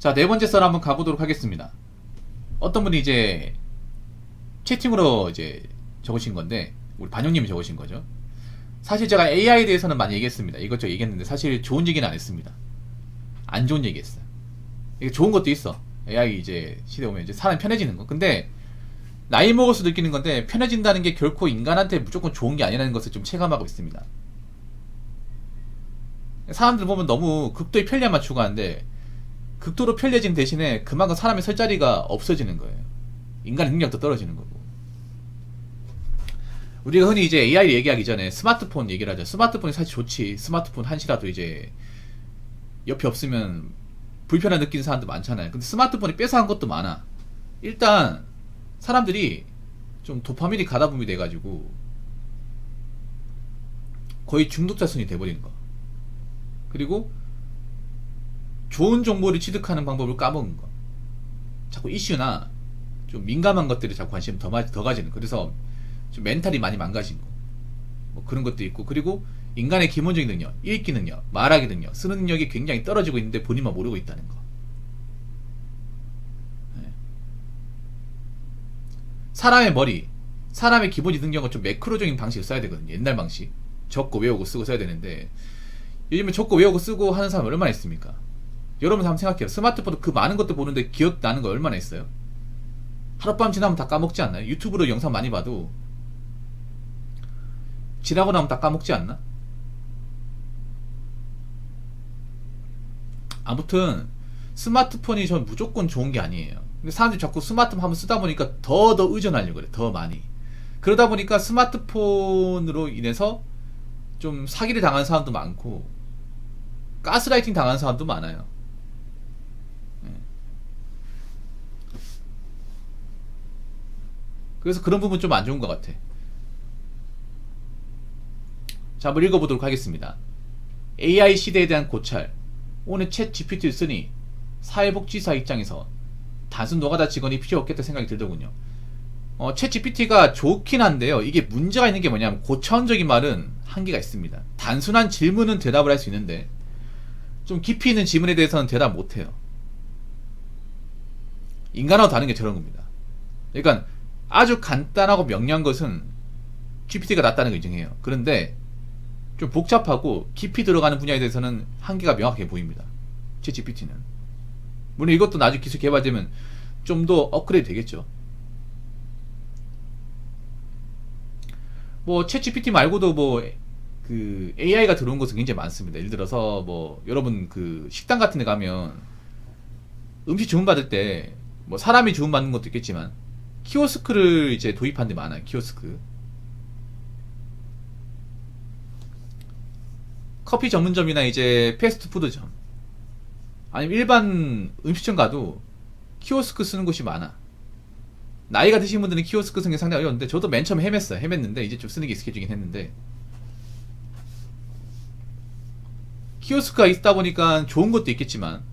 자, 네 번째 썰 한번 가보도록 하겠습니다. 어떤 분이 이제 채팅으로 이제 적으신 건데, 우리 반영님이 적으신 거죠. 사실 제가 AI에 대해서는 많이 얘기했습니다. 이것저것 얘기했는데 사실 좋은 얘기는 안 했습니다. 안 좋은 얘기 했어요. 이게 좋은 것도 있어. AI 이제 시대 오면 이제 사람이 편해지는 거. 근데 나이 먹어서 느끼는 건데, 편해진다는 게 결코 인간한테 무조건 좋은 게 아니라는 것을 좀 체감하고 있습니다. 사람들 보면 너무 극도의 편리함만 추구하는데, 극도로 편리해진 대신에 그만큼 사람의 설 자리가 없어지는 거예요. 인간의 능력도 떨어지는 거고. 우리가 흔히 이제 AI를 얘기하기 전에 스마트폰 얘기를 하죠. 스마트폰이 사실 좋지. 스마트폰 한시라도 이제 옆에 없으면 불편한 느끼는 사람도 많잖아요. 근데 스마트폰이 뺏어간 것도 많아. 일단 사람들이 좀 도파민이 가다분이 돼가지고 거의 중독자성이 돼버리는 거. 그리고 좋은 정보를 취득하는 방법을 까먹은 거. 자꾸 이슈나 좀 민감한 것들에 자꾸 관심을 더 가지는 거. 그래서 좀 멘탈이 많이 망가진 거. 뭐 그런 것도 있고, 그리고 인간의 기본적인 능력, 읽기 능력, 말하기 능력, 쓰는 능력이 굉장히 떨어지고 있는데 본인만 모르고 있다는 거. 네. 사람의 머리, 사람의 기본적인 능력은 좀 매크로적인 방식을 써야 되거든요. 옛날 방식. 적고 외우고 쓰고 써야 되는데, 요즘에 적고 외우고 쓰고 하는 사람 얼마나 있습니까? 여러분 한번 생각해요. 스마트폰도 그 많은 것도 보는데 기억나는 거 얼마나 있어요? 하룻밤 지나면 다 까먹지 않나요? 유튜브로 영상 많이 봐도 지나고 나면 다 까먹지 않나? 아무튼 스마트폰이 전 무조건 좋은 게 아니에요. 근데 사람들이 자꾸 스마트폰 한번 쓰다 보니까 더 의존하려고 그래. 더 많이. 그러다 보니까 스마트폰으로 인해서 좀 사기를 당한 사람도 많고 가스라이팅 당한 사람도 많아요. 그래서 그런 부분 좀 안 좋은 것 같아. 자, 한번 읽어보도록 하겠습니다. AI 시대에 대한 고찰. 오늘 챗 GPT를 쓰니 사회복지사 입장에서 단순 노가다 직원이 필요 없겠다 생각이 들더군요. 챗 GPT가 좋긴 한데요. 이게 문제가 있는 게 뭐냐면 고차원적인 말은 한계가 있습니다. 단순한 질문은 대답을 할 수 있는데 좀 깊이 있는 질문에 대해서는 대답 못해요. 인간하고 다른 게 저런 겁니다. 그러니까 아주 간단하고 명료한 것은 GPT가 낫다는 걸 인정해요. 그런데 좀 복잡하고 깊이 들어가는 분야에 대해서는 한계가 명확해 보입니다. 챗 GPT는. 물론 이것도 나중에 기술 개발되면 좀 더 업그레이드 되겠죠. 뭐 챗 GPT 말고도 뭐 그 AI가 들어온 것은 굉장히 많습니다. 예를 들어서 뭐 여러분 그 식당 같은 데 가면 음식 주문받을 때 뭐 사람이 주문받는 것도 있겠지만 키오스크를 이제 도입한 데 많아요. 키오스크. 커피 전문점이나 이제 패스트푸드점 아니면 일반 음식점 가도 키오스크 쓰는 곳이 많아. 나이가 드신 분들은 키오스크 쓰는 게 상당히 어려운데 저도 맨 처음 헤맸는데 이제 좀 쓰는 게 익숙해지긴 했는데, 키오스크가 있다 보니까 좋은 것도 있겠지만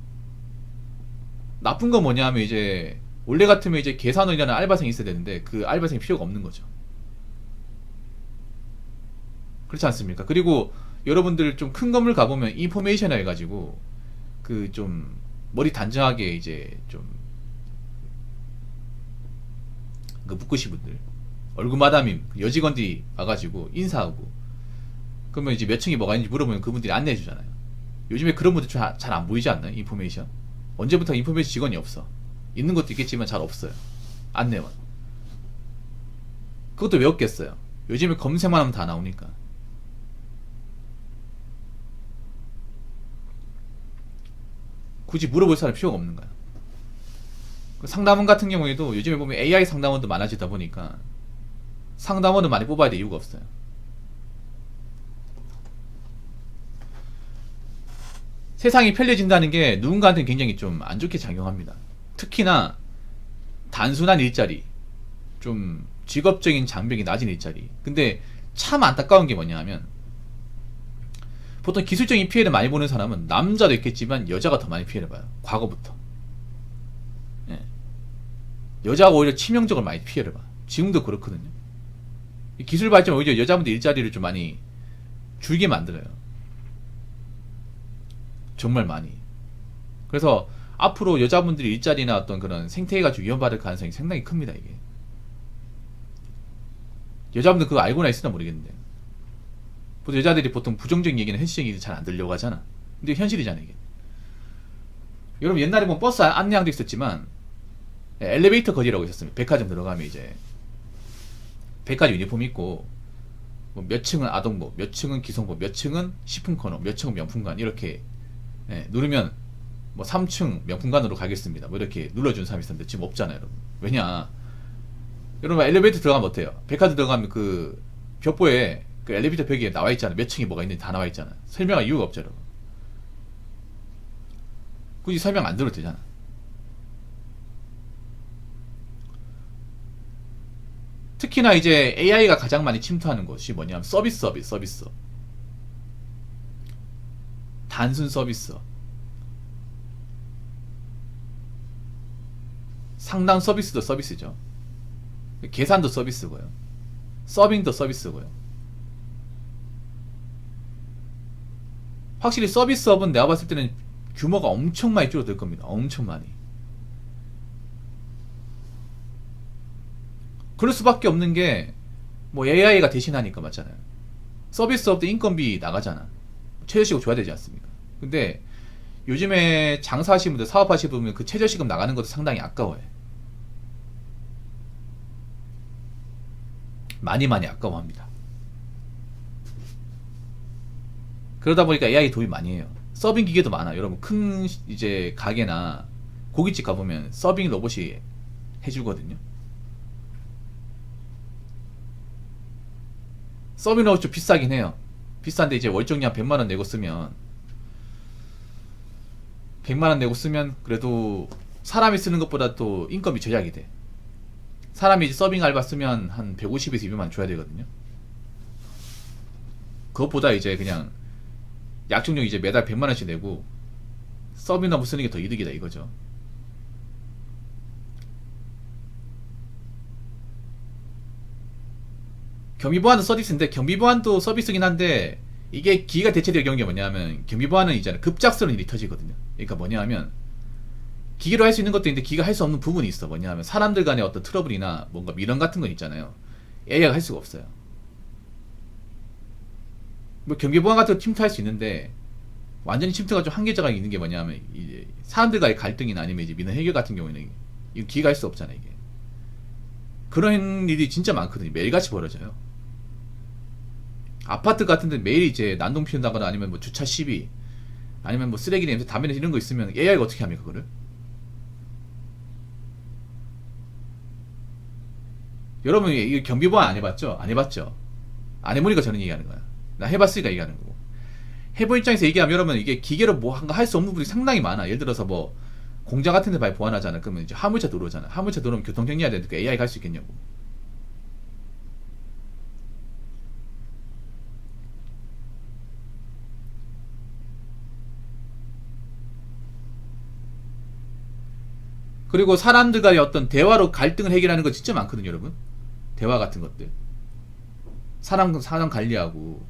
나쁜 건 뭐냐 하면 이제 원래 같으면 이제 계산원이라는 알바생이 있어야 되는데 그 알바생이 필요가 없는 거죠. 그렇지 않습니까? 그리고 여러분들 좀 큰 건물 가보면 인포메이션이라 해가지고 그 좀 머리 단정하게 이제 좀 그 묶으신 분들 얼굴 마담임 여직원들이 와가지고 인사하고 그러면 이제 몇 층이 뭐가 있는지 물어보면 그분들이 안내해 주잖아요. 요즘에 그런 분들 잘 안 보이지 않나요? 인포메이션. 언제부터 인포메이션 직원이 없어. 있는 것도 있겠지만 잘 없어요. 안내원. 그것도 왜 없겠어요? 요즘에 검색만 하면 다 나오니까. 굳이 물어볼 사람 필요가 없는 거야. 상담원 같은 경우에도 요즘에 보면 AI 상담원도 많아지다 보니까 상담원을 많이 뽑아야 될 이유가 없어요. 세상이 편리해진다는 게 누군가한테는 굉장히 좀 안 좋게 작용합니다. 특히나 단순한 일자리, 좀 직업적인 장벽이 낮은 일자리. 근데 참 안타까운 게 뭐냐 하면 보통 기술적인 피해를 많이 보는 사람은 남자도 있겠지만 여자가 더 많이 피해를 봐요. 과거부터. 예. 여자가 오히려 치명적으로 많이 피해를 봐. 지금도 그렇거든요. 기술 발전 오히려 여자분들 일자리를 좀 많이 줄게 만들어요. 정말 많이. 그래서 앞으로 여자분들이 일자리나 어떤 그런 생태계가 좀 위험받을 가능성이 상당히 큽니다. 이게 여자분들 그거 알고나 있으나 모르겠는데, 보통 여자들이 보통 부정적인 얘기는 현실적인 얘기 잘 안 들려고 하잖아. 근데 현실이잖아 이게. 여러분 옛날에 보면 버스 안내양도 있었지만 엘리베이터 거리라고 있었습니다. 백화점 들어가면 이제 백화점 유니폼 입고 뭐몇 층은 아동복, 몇 층은 기성복, 몇 층은 식품 코너, 몇 층은 명품관 이렇게 누르면 뭐 3층 명품관으로 가겠습니다. 뭐 이렇게 눌러주는 사람이 있었는데 지금 없잖아요, 여러분. 왜냐? 여러분 엘리베이터 들어가면 어때요? 백화점 들어가면 그 벽보에 그 엘리베이터 벽에 나와 있잖아요. 몇 층이 뭐가 있는지 다 나와 있잖아요. 설명할 이유가 없죠, 여러분. 굳이 설명 안 들어도 되잖아. 특히나 이제 AI가 가장 많이 침투하는 것이 뭐냐면 서비스. 단순 서비스. 상담 서비스도 서비스죠. 계산도 서비스고요. 서빙도 서비스고요. 확실히 서비스업은 내가 봤을 때는 규모가 엄청 많이 줄어들 겁니다. 엄청 많이. 그럴 수밖에 없는 게 뭐 AI가 대신하니까 맞잖아요. 서비스업도 인건비 나가잖아. 최저시급 줘야 되지 않습니까? 근데 요즘에 장사하시는 분들, 사업하시는 분들 그 최저시급 나가는 것도 상당히 아까워요. 많이 아까워합니다. 그러다 보니까 AI 도입 많이 해요. 서빙 기계도 많아요. 여러분 큰 이제 가게나 고깃집 가보면 서빙 로봇이 해주거든요. 서빙 로봇 좀 비싸긴 해요. 비싼데 이제 월정리 한 100만원 내고 쓰면 100만원 내고 쓰면 그래도 사람이 쓰는 것보다 또 인건비 절약이 돼. 사람이 이제 서빙 알바 쓰면 한 150에서 200만 줘야 되거든요. 그것보다 이제 그냥 약정료 이제 매달 100만원씩 내고 서빙 로봇 쓰는 게 더 이득이다 이거죠. 경비보안도 서비스인데, 경비보안도 서비스긴 한데 이게 기기가 대체될 경우가 뭐냐면, 경비보안은 이제 급작스러운 일이 터지거든요. 그러니까 뭐냐면 기계로 할 수 있는 것도 있는데 기계가 할 수 없는 부분이 있어. 뭐냐면 사람들 간의 어떤 트러블이나 뭔가 미련 같은 건 있잖아요. AI가 할 수가 없어요. 뭐 경비보안 같은 거 침투할 수 있는데 완전히 침투가 좀 한계자가 있는 게 뭐냐면 이제 사람들과의 갈등이나 아니면 이제 민원 해결 같은 경우에는 이거 기계가 할 수 없잖아요. 이게 그런 일이 진짜 많거든요. 매일같이 벌어져요. 아파트 같은 데 매일 이제 난동 피운다거나 아니면 뭐 주차 시비 아니면 뭐 쓰레기 냄새 담배 냄새 이런 거 있으면 AI가 어떻게 합니까 그거를? 여러분 이거 경비보안 안 해봤죠? 안 해봤죠? 안 해보니까 저는 얘기하는 거야. 나 해봤으니까 얘기하는 거고. 해본 입장에서 얘기하면 여러분 이게 기계로 뭐 할 수 없는 부분이 상당히 많아. 예를 들어서 뭐 공장 같은 데 많이 보완하잖아. 그러면 이제 화물차 들어오잖아. 화물차 들어오면 교통정리해야 되니까 AI가 할 수 있겠냐고. 그리고 사람들과의 어떤 대화로 갈등을 해결하는 거 진짜 많거든요, 여러분. 대화 같은 것들. 사람 관리하고.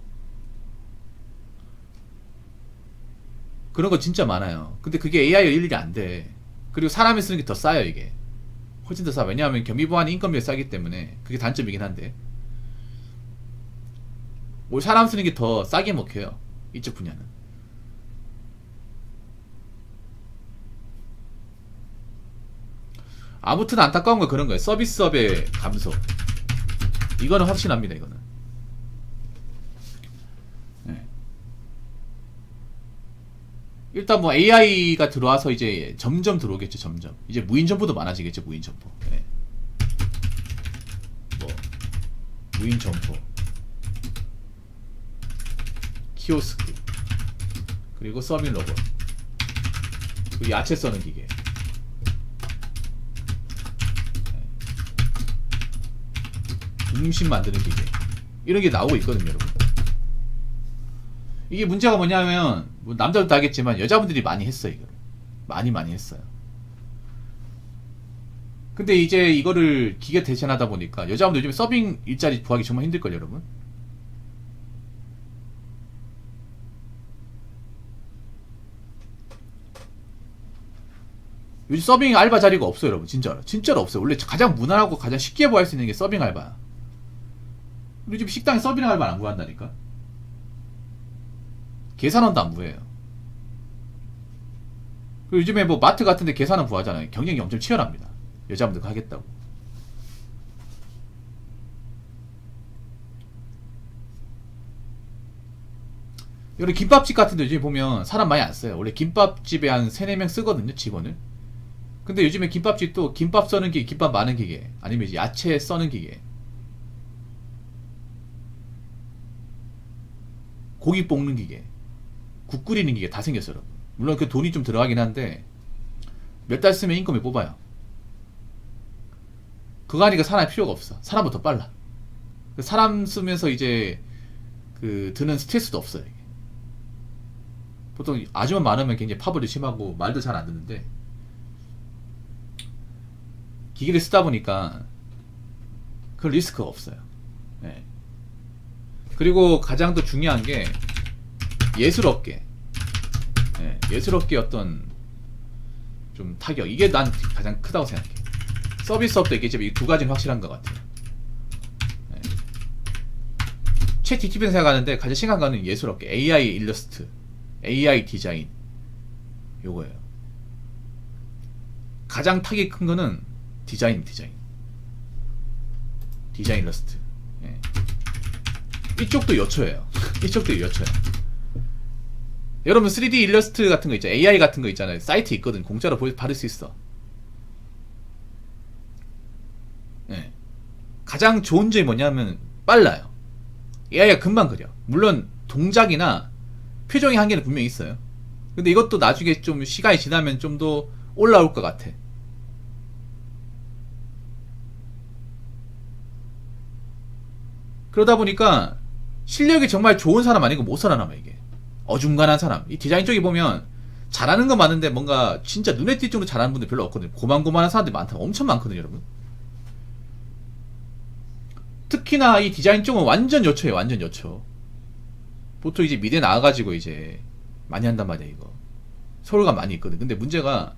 그런 거 진짜 많아요. 근데 그게 AI가 일일이 안 돼. 그리고 사람이 쓰는 게 더 싸요, 이게. 훨씬 더 싸. 왜냐하면 경비보안이 인건비가 싸기 때문에. 그게 단점이긴 한데. 올 사람 쓰는 게 더 싸게 먹혀요. 이쪽 분야는. 아무튼 안타까운 건 그런 거예요. 서비스업의 감소. 이거는 확신합니다, 이거는. 네. 일단 뭐 AI가 들어와서 이제 점점 들어오겠죠, 점점. 이제 무인 점포도 많아지겠죠, 무인 점포. 네. 뭐 무인 점포, 키오스크, 그리고 서빙 로봇, 그리고 야채 써는 기계. 음식 만드는 기계, 이런 게 나오고 있거든요, 여러분. 이게 문제가 뭐냐면 뭐 남자들도 하겠지만 여자분들이 많이 했어요. 이거를 많이 했어요. 근데 이제 이거를 기계 대신하다 보니까 여자분들 요즘에 서빙 일자리 구하기 정말 힘들걸요, 여러분. 요즘 서빙 알바 자리가 없어요, 여러분. 진짜로 없어요. 원래 가장 무난하고 가장 쉽게 구할 수 있는 게 서빙 알바야. 요즘 식당에 서빙 알바 안 구한다니까. 계산원도 안 구해요. 그리고 요즘에 뭐 마트 같은데 계산원 구하잖아요. 경쟁이 엄청 치열합니다. 여자분들 하겠다고. 여기 김밥집 같은 데 요즘에 보면 사람 많이 안 써요. 원래 김밥집에 한 3, 4명 쓰거든요, 직원을. 근데 요즘에 김밥집도 김밥 써는 기계, 김밥 마는 기계, 아니면 이제 야채 써는 기계, 고기 볶는 기계, 국 끓이는 기계 다 생겼어요, 여러분. 물론 그 돈이 좀 들어가긴 한데 몇 달 쓰면 인건비 뽑아요. 그거 하니까 사람이 필요가 없어. 사람보다 더 빨라. 사람 쓰면서 이제 그 드는 스트레스도 없어요. 이게. 보통 아주만 많으면 굉장히 파벌이 심하고 말도 잘 안 듣는데 기계를 쓰다 보니까 그 리스크가 없어요. 네. 그리고 가장 더 중요한 게 예술업계. 네. 예술업계 어떤 좀 타격. 이게 난 가장 크다고 생각해. 서비스업도 이게 이 두 가지는 확실한 것 같아요. 네. 최 뒷집에서 생각하는데 가장 심각한 거는 예술업계. AI 일러스트, AI 디자인. 요거예요. 가장 타격이 큰 거는 디자인. 디자인 일러스트. 예. 이쪽도 여초예요. 이쪽도 여초야. 여러분 3D 일러스트 같은 거 있죠. AI 같은 거 있잖아요. 사이트 있거든. 공짜로 받을 수 있어. 예. 가장 좋은 점이 뭐냐면 빨라요. AI가 금방 그려. 물론 동작이나 표정의 한계는 분명히 있어요. 근데 이것도 나중에 좀 시간이 지나면 좀 더 올라올 것 같아. 그러다 보니까 실력이 정말 좋은 사람 아니고 못 살아남아 이게. 어중간한 사람. 이 디자인 쪽에 보면 잘하는 건 많은데 뭔가 진짜 눈에 띌 정도로 잘하는 분들 별로 없거든요. 고만고만한 사람들이 많다. 엄청 많거든요, 여러분. 특히나 이 디자인 쪽은 완전 여초예요, 완전 여초. 보통 이제 미대 나와가지고 이제 많이 한단 말이야, 이거. 서울가 많이 있거든. 근데 문제가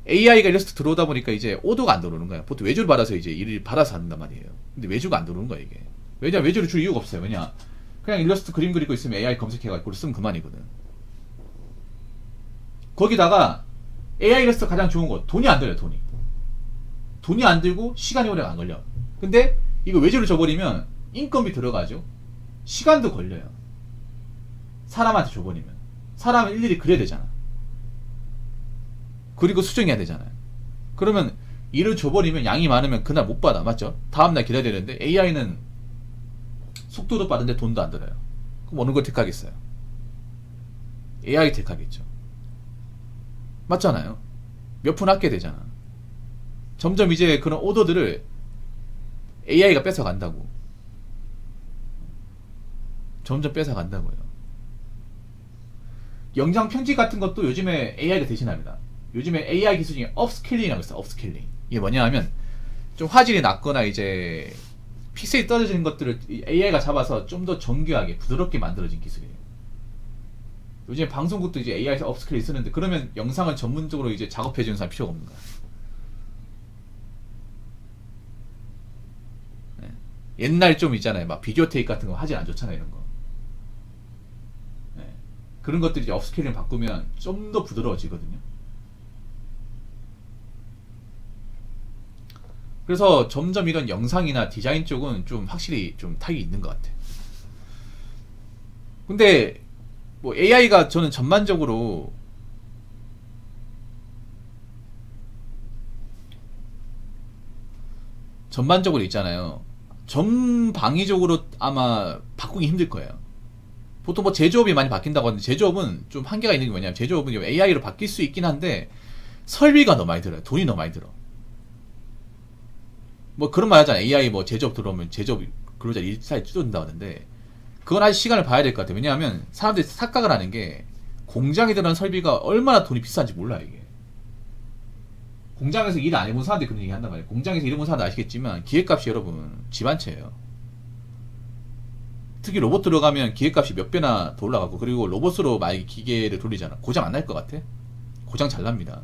AI가 일러스트 들어오다 보니까 이제 오더가 안 들어오는 거야. 보통 외주를 받아서 이제 일을 받아서 한단 말이에요. 근데 외주가 안 들어오는 거야, 이게. 왜냐, 외주를 줄 이유가 없어요. 왜냐, 그냥 일러스트 그림 그리고 있으면 AI 검색해가지고 쓰면 그만이거든. 거기다가 AI 일러스트 가장 좋은 거, 돈이 안 들어요, 돈이. 돈이 안 들고 시간이 오래 안 걸려. 근데 이거 외주를 줘버리면 인건비 들어가죠. 시간도 걸려요. 사람한테 줘버리면. 사람은 일일이 그려야 되잖아. 그리고 수정해야 되잖아요. 그러면 일을 줘버리면 양이 많으면 그날 못 받아. 맞죠? 다음날 기다려야 되는데 AI는 속도도 빠른데 돈도 안 들어요. 그럼 어느 걸 택하겠어요? AI 택하겠죠. 맞잖아요. 몇 푼 아껴야 되잖아. 점점 이제 그런 오더들을 AI가 뺏어간다고. 점점 뺏어간다고요. 영상 편집 같은 것도 요즘에 AI가 대신합니다. 요즘에 AI 기술 중에 업스케일링이라고 있어요. 업스케일링. 이게 뭐냐 하면 좀 화질이 낮거나 이제 픽셀이 떨어지는 것들을 AI가 잡아서 좀 더 정교하게 부드럽게 만들어진 기술이에요. 요즘에 방송국도 이제 AI에서 업스케일링 쓰는데 그러면 영상을 전문적으로 이제 작업해주는 사람 필요가 없는 거야. 네. 옛날 좀 있잖아요. 막 비디오 테이프 같은 거 화질 안 좋잖아요. 이런 거. 네. 그런 것들이 이제 업스케일링 바꾸면 좀 더 부드러워지거든요. 그래서 점점 이런 영상이나 디자인 쪽은 좀 확실히 좀 타격이 있는 것 같아. 근데 뭐 AI가 저는 전반적으로 있잖아요. 전방위적으로 아마 바꾸기 힘들 거예요. 보통 뭐 제조업이 많이 바뀐다고 하는데 제조업은 좀 한계가 있는 게 뭐냐면 제조업은 AI로 바뀔 수 있긴 한데 설비가 너무 많이 들어요. 돈이 너무 많이 들어. 뭐 그런 말 하잖아요. AI 뭐 제조업 들어오면 제조업 근로자 일사에 줄어든다고 하는데 그건 아직 시간을 봐야 될 것 같아요. 왜냐하면 사람들이 착각을 하는 게 공장에 들어간 설비가 얼마나 돈이 비싼지 몰라요. 이게 공장에서 일 안 해본 사람들이 그런 얘기 한단 말이에요. 공장에서 일 해본 사람들 아시겠지만 기계값이 여러분 집 한 채예요. 특히 로봇 들어가면 기계값이 몇 배나 더 올라가고 그리고 로봇으로 만약에 기계를 돌리잖아. 고장 안 날 것 같아? 고장 잘 납니다.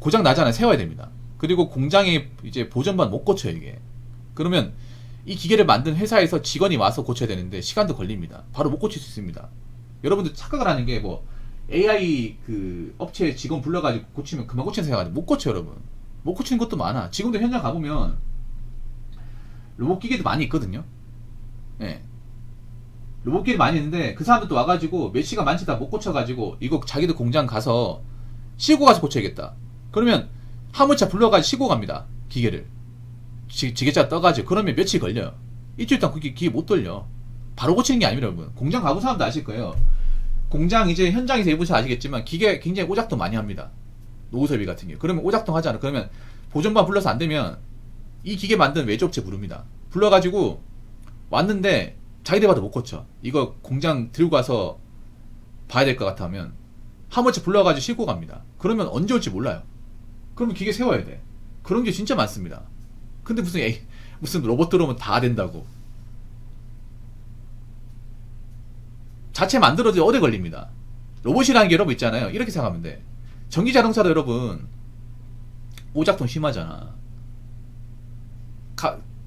고장 나잖아요. 세워야 됩니다. 그리고 공장에 이제 보전반 못 고쳐요, 이게. 그러면 이 기계를 만든 회사에서 직원이 와서 고쳐야 되는데 시간도 걸립니다. 바로 못 고칠 수 있습니다. 여러분들 착각을 하는 게 뭐 AI 그 업체 직원 불러가지고 고치면 금방 고치는 생각하는데 못 고쳐, 여러분. 못 고치는 것도 많아. 지금도 현장 가보면 로봇 기계도 많이 있거든요. 예. 로봇 기계 많이 있는데 그 사람들도 와가지고 몇 시간 많지 다 못 고쳐가지고 이거 자기들 공장 가서 싣고 가서 고쳐야겠다. 그러면 화물차 불러가지고 싣고 갑니다. 기계를. 지게차 떠가지고. 그러면 며칠 걸려요. 일주일 동안 그게 기계 못 돌려. 바로 고치는 게 아닙니다, 여러분. 공장 가본 사람도 아실 거예요. 공장 이제 현장에서 해보셔서 아시겠지만 기계 굉장히 오작동 많이 합니다. 노후설비 같은 경우. 그러면 오작동 하잖아. 그러면 보존반 불러서 안 되면 이 기계 만든 외주업체 부릅니다. 불러가지고 왔는데 자기들 봐도 못 고쳐. 이거 공장 들고 가서 봐야 될 것 같아 하면 화물차 불러가지고 싣고 갑니다. 그러면 언제 올지 몰라요. 그러면 기계 세워야 돼. 그런 게 진짜 많습니다. 근데 무슨 로봇 들어오면 다 된다고. 자체 만들어도 오래 걸립니다. 로봇이라는 게 여러분 있잖아요. 이렇게 생각하면 돼. 전기자동차도 여러분 오작동 심하잖아.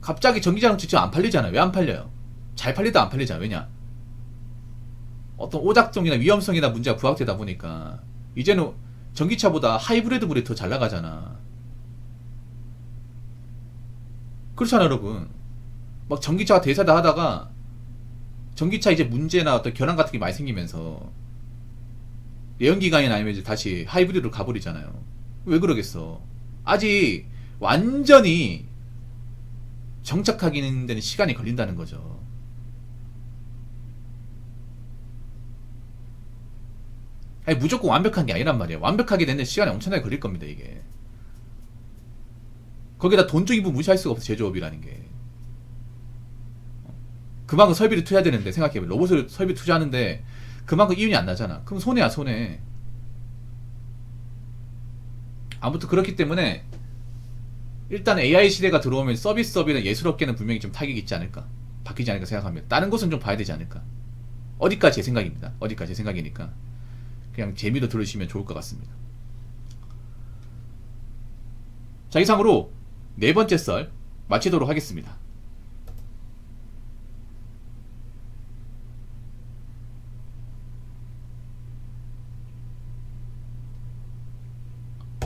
갑자기 전기자동차 지금 안 팔리잖아요. 왜 안 팔려요? 잘 팔리다 안 팔리잖아. 왜냐? 어떤 오작동이나 위험성이나 문제가 부각되다 보니까 이제는 전기차보다 하이브리드물이 더 잘 나가잖아. 그렇잖아, 여러분. 막 전기차가 대세다 하다가 전기차 이제 문제나 어떤 결함 같은 게 많이 생기면서 내연기관이나 아니면 이제 다시 하이브리드로 가버리잖아요. 왜 그러겠어? 아직 완전히 정착하기는 데는 시간이 걸린다는 거죠. 아니, 무조건 완벽한 게 아니란 말이에요. 완벽하게 되는 시간이 엄청나게 걸릴 겁니다, 이게. 거기다 돈 쪽인 부분 무시할 수가 없어, 제조업이라는 게. 그만큼 설비를 투자해야 되는데, 생각해보면. 로봇을 설비 투자하는데, 그만큼 이윤이 안 나잖아. 그럼 손해야, 손해. 아무튼 그렇기 때문에, 일단 AI 시대가 들어오면 서비스업이나 예술업계는 분명히 좀 타격이 있지 않을까. 바뀌지 않을까 생각합니다. 다른 곳은 좀 봐야 되지 않을까. 어디까지 제 생각입니다. 어디까지 제 생각이니까. 그냥 재미로 들으시면 좋을 것 같습니다. 자, 이상으로 네 번째 썰 마치도록 하겠습니다.